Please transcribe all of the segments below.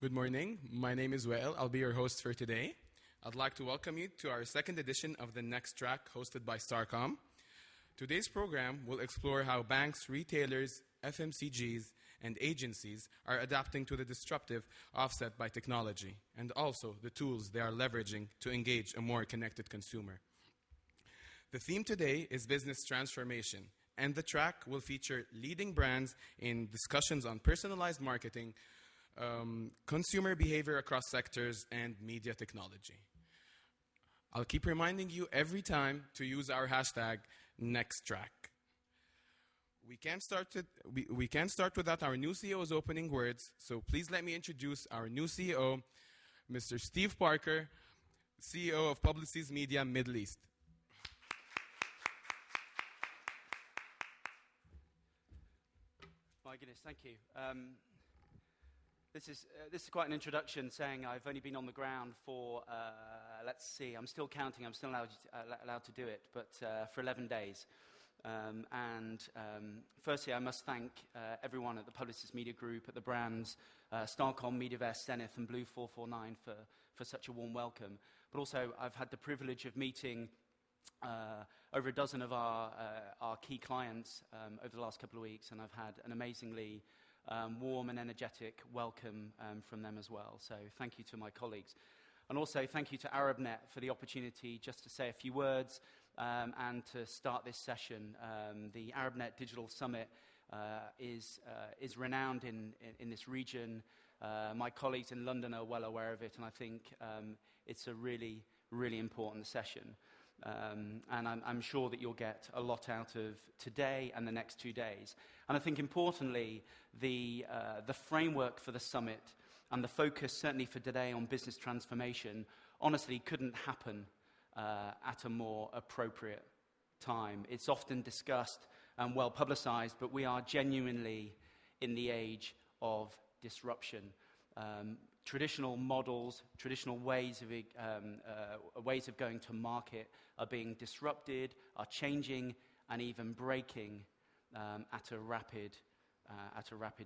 Good morning. My name is Wael. I'll be your host for today. I'd like to welcome you to our second edition of the Next Track hosted by Starcom. Today's program will explore how banks, retailers, FMCGs, and agencies are adapting to the disruptive offset by technology and also the tools they are leveraging to engage a more connected consumer. The theme today is business transformation, and the track will feature leading brands in discussions on personalized marketing, consumer behavior across sectors, and media technology. I'll keep reminding you every time to use our hashtag NextTrack. We can't start without our new CEO's opening words, so please let me introduce our new CEO, Mr. Steve Parker, CEO of Publicis Media Middle East. My goodness, thank you. This is quite an introduction, saying I've only been on the ground for, let's see, I'm still counting, I'm still allowed to do it, but for 11 days. Firstly, I must thank everyone at the Publicis Media Group, at the brands, Starcom, MediaVest, Zenith, and Blue 449 for such a warm welcome. But also, I've had the privilege of meeting over a dozen of our key clients over the last couple of weeks, and I've had an amazingly warm and energetic welcome from them as well. So thank you to my colleagues. And also thank you to ArabNet for the opportunity just to say a few words and to start this session. The ArabNet Digital Summit is renowned in this region. My colleagues in London are well aware of it, and I think it's a really, really important session. And I'm sure that you'll get a lot out of today and the next 2 days. And I think importantly, the framework for the summit and the focus certainly for today on business transformation honestly couldn't happen at a more appropriate time. It's often discussed and well publicized, but we are genuinely in the age of disruption. Traditional models, traditional ways of going to market are being disrupted, are changing, and even breaking at a rapid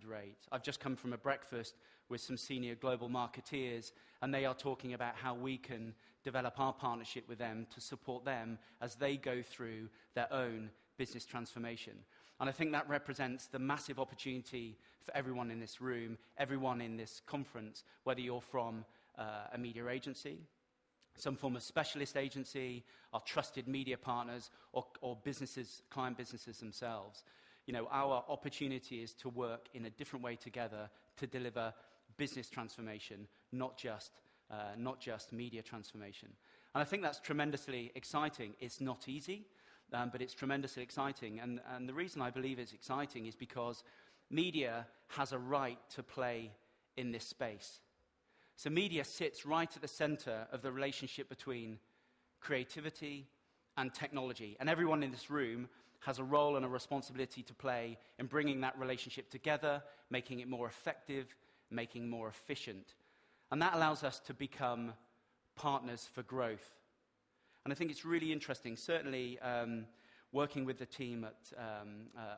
rate. I've just come from a breakfast with some senior global marketeers, and they are talking about how we can develop our partnership with them to support them as they go through their own business transformation. And I think that represents the massive opportunity for everyone in this room, everyone in this conference, whether you're from a media agency, some form of specialist agency, our trusted media partners, or businesses, client businesses themselves. You know, our opportunity is to work in a different way together to deliver business transformation, not just media transformation. And I think that's tremendously exciting. It's not easy, but it's tremendously exciting. And the reason I believe it's exciting is because media has a right to play in this space. So media sits right at the center of the relationship between creativity and technology. And everyone in this room has a role and a responsibility to play in bringing that relationship together, making it more effective, making it more efficient. And that allows us to become partners for growth. And I think it's really interesting, certainly working with the team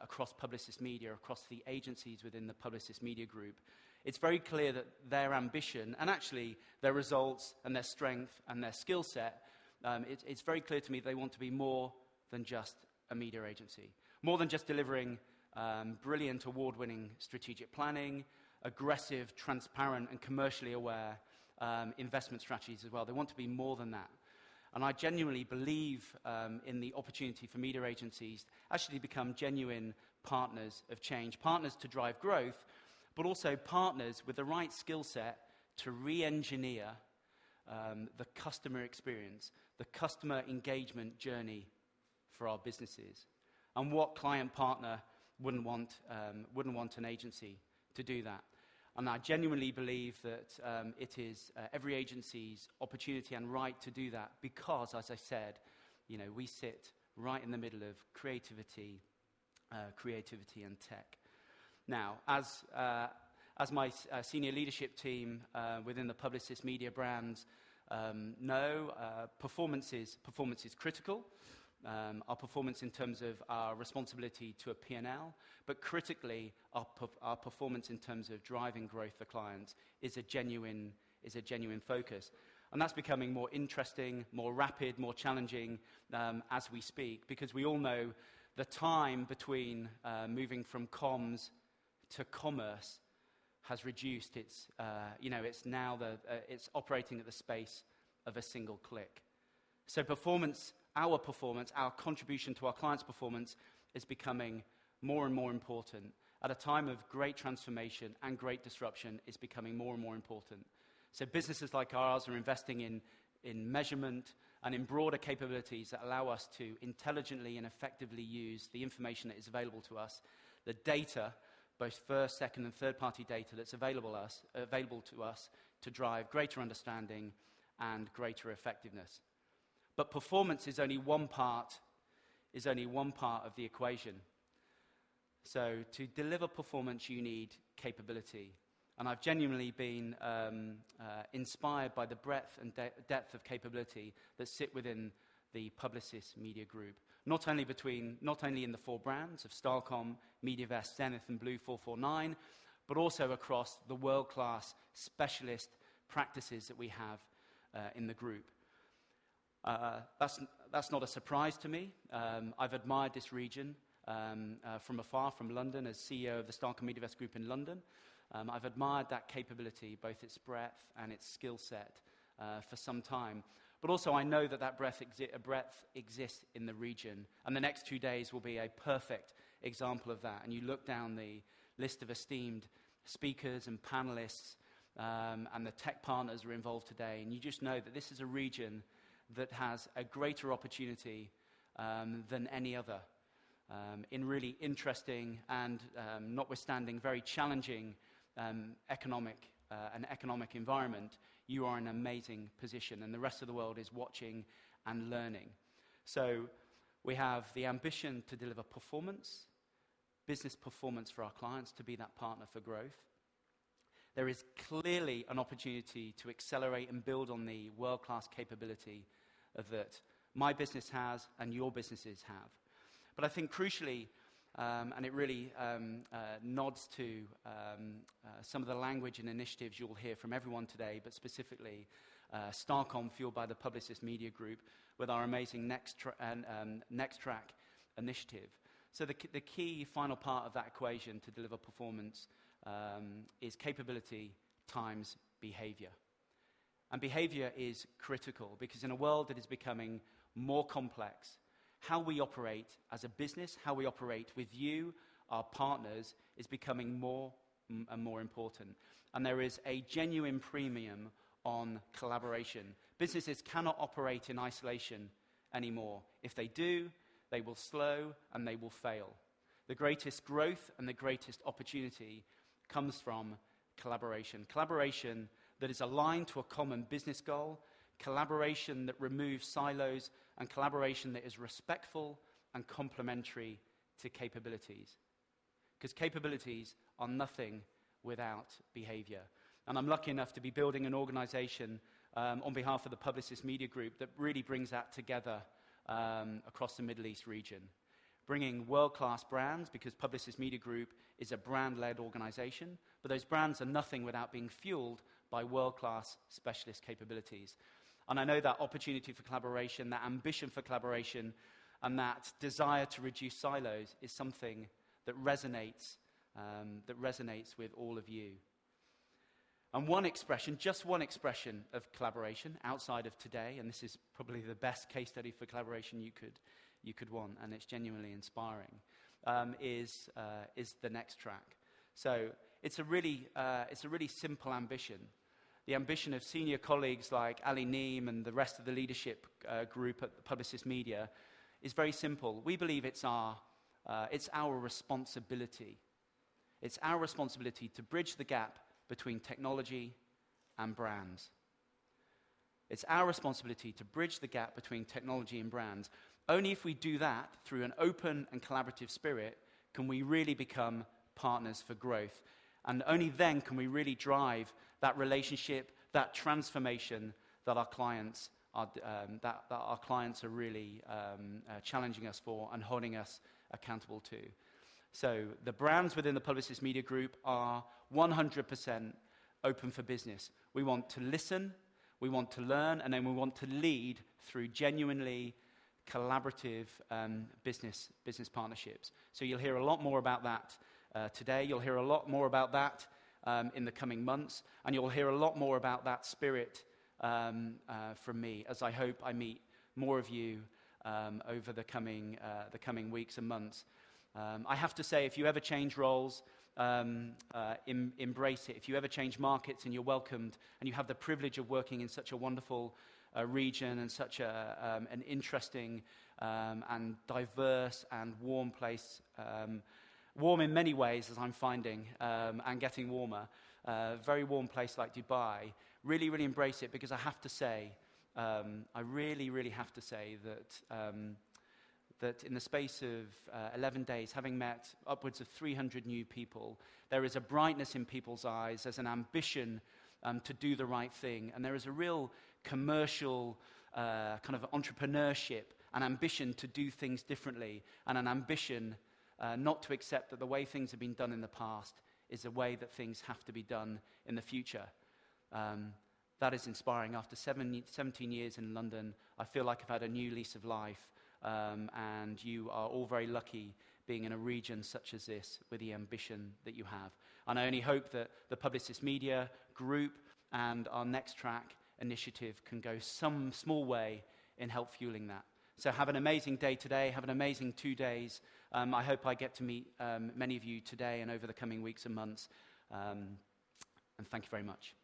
across Publicis Media, across the agencies within the Publicis Media Group, it's very clear that their ambition, and actually their results and their strength and their skill set, it's very clear to me they want to be more than just a media agency, more than just delivering brilliant award-winning strategic planning, aggressive, transparent, and commercially aware investment strategies as well. They want to be more than that. And I genuinely believe in the opportunity for media agencies actually to become genuine partners of change, partners to drive growth, but also partners with the right skill set to re-engineer the customer experience, the customer engagement journey for our businesses. And what client partner wouldn't want an agency to do that? And I genuinely believe that it is every agency's opportunity and right to do that because, as I said, you know, we sit right in the middle of creativity and tech. Now, as my senior leadership team within the Publicis Media brands know, performance is critical. our performance in terms of our responsibility to a P&L, but critically, our performance in terms of driving growth for clients is a genuine focus. And that's becoming more interesting, more rapid, more challenging as we speak, because we all know the time between moving from comms to commerce has reduced. It's operating at the space of a single click. So our contribution to our clients' performance is becoming more and more important. At a time of great transformation and great disruption, it's becoming more and more important. So businesses like ours are investing in measurement and in broader capabilities that allow us to intelligently and effectively use the information that is available to us, the data, both first, second, and third-party data that's available to us to drive greater understanding and greater effectiveness. But performance is only one part of the equation. So to deliver performance, you need capability. And I've genuinely been inspired by the breadth and depth of capability that sit within the Publicis Media Group. Not only in the four brands of Starcom, MediaVest, Zenith, and Blue 449, but also across the world-class specialist practices that we have in the group. That's not a surprise to me. I've admired this region from afar, from London, as CEO of the Starcom MediaVest Group in London. I've admired that capability, both its breadth and its skill set, for some time. But also I know that breadth exists in the region. And the next 2 days will be a perfect example of that. And you look down the list of esteemed speakers and panelists, and the tech partners who are involved today, and you just know that this is a region that has a greater opportunity than any other in really interesting and notwithstanding very challenging economic environment. You are in an amazing position, and the rest of the world is watching and learning. So we have the ambition to deliver business performance for our clients, to be that partner for growth. There is clearly an opportunity to accelerate and build on the world-class capability that my business has and your businesses have. But I think crucially, and it really nods to some of the language and initiatives you'll hear from everyone today, but specifically Starcom, fueled by the Publicis Media Group, with our amazing Next Track initiative. So the key final part of that equation to deliver performance is capability times behavior. And behavior is critical, because in a world that is becoming more complex, how we operate as a business, how we operate with you, our partners, is becoming more and more important. And there is a genuine premium on collaboration. Businesses cannot operate in isolation anymore. If they do, they will slow and they will fail. The greatest growth and the greatest opportunity comes from collaboration. Collaboration that is aligned to a common business goal, collaboration that removes silos, and collaboration that is respectful and complementary to capabilities. Because capabilities are nothing without behavior. And I'm lucky enough to be building an organization on behalf of the Publicis Media Group that really brings that together across the Middle East region. Bringing world-class brands, because Publicis Media Group is a brand-led organization, but those brands are nothing without being fueled by world-class specialist capabilities. And I know that opportunity for collaboration, that ambition for collaboration, and that desire to reduce silos is something that resonates with all of you. And just one expression of collaboration outside of today, and this is probably the best case study for collaboration you could want, and it's genuinely inspiring, is the Next Track. So it's a really simple ambition. The ambition of senior colleagues like Ali Neem and the rest of the leadership group at Publicis Media is very simple. We believe it's our responsibility. It's our responsibility to bridge the gap between technology and brands. It's our responsibility to bridge the gap between technology and brands. Only if we do that through an open and collaborative spirit can we really become partners for growth. And only then can we really drive that relationship, that transformation that our clients that our clients are really challenging us for and holding us accountable to. So the brands within the Publicis Media Group are 100% open for business. We want to listen, we want to learn, and then we want to lead through genuinely collaborative business partnerships. So you'll hear a lot more about that today. You'll hear a lot more about that in the coming months, and you'll hear a lot more about that spirit from me, as I hope I meet more of you over the coming weeks and months. I have to say, if you ever change roles, embrace it. If you ever change markets and you're welcomed, and you have the privilege of working in such a wonderful region and such an interesting and diverse and warm place, warm in many ways, as I'm finding, and getting warmer, very warm place like Dubai, really, really embrace it, because I have to say, I really, really have to say that in the space of 11 days, having met upwards of 300 new people, there is a brightness in people's eyes. There's an ambition to do the right thing, and there is a real commercial kind of entrepreneurship, an ambition to do things differently, and an ambition not to accept that the way things have been done in the past is the way that things have to be done in the future. That is inspiring. After 17 years in London, I feel like I've had a new lease of life, and you are all very lucky being in a region such as this with the ambition that you have. And I only hope that the Publicis Media Group and our Next Track initiative can go some small way in help fueling that. So have an amazing day today. Have an amazing 2 days. I hope I get to meet many of you today and over the coming weeks and months. And thank you very much.